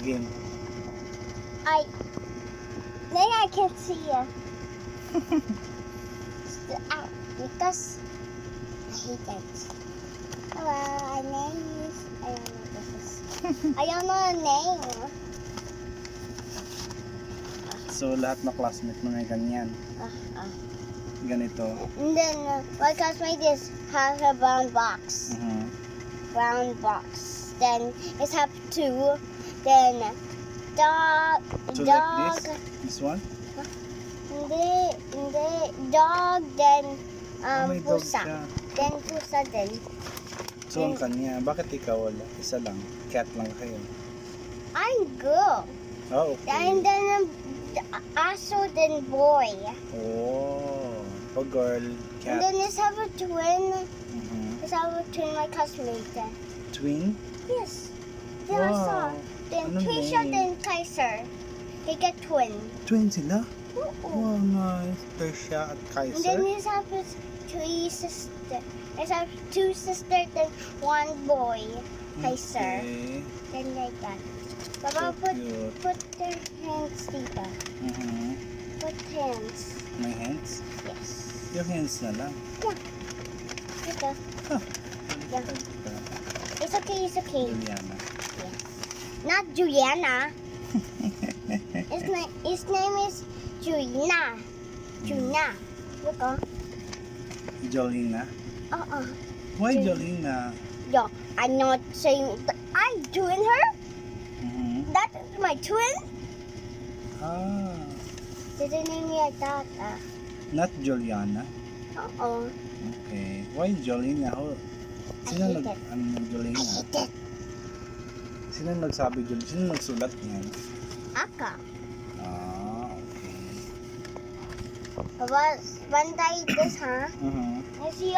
again. Then I can see you. Because I hate that. Hello, my name is. I don't know what this is. I don't know the name. So, lahat na classmate mo may ganyan. Ganito. And then my classmate is has a brown box. Brown box. Then it's have two. Then dog. So, dog. like this one? Hindi, dog. Then May dog pusa. siya. Then pusa din. So, ang kanya, bakit ikaw wala? Isa lang. Cat lang kayo. I'm girl. Oh, okay. And then aso then boy. Oh, girl, And cat. then it's have a twin. Mhm. It's have a twin my classmate. Twin? Yes. Then I saw. Wow. Then Ano Trisha name? then Kaiser. They get twin. Twin sila? Oo. Wow, nice. Tertia at And then Kaiser. it's have his three sisters. It's have two sisters then one boy. Kaiser. Okay. Then like that. So Baba, cute. put their hands, Tita. Mhm. Put hands. May hands? Yes. Yung hands na lang. Ito. Huh. Yeah. It's okay, it's okay. Juliana. Yes. Not Juliana. His name is Julina. Julina. Look, Jolina? Why Jolina? Yo, I'm not saying I'm doing her. Mhm. That is my twin. Ah, Didn't name me like that. not Juliana. Okay. Why Jolina? Sino I hate it. Jolina? I hate it. Sino nagsabi Jolina? Sino nagsulat niyan? Aka. Ah, okay. Baba, bantay this, huh? Mhm. Is he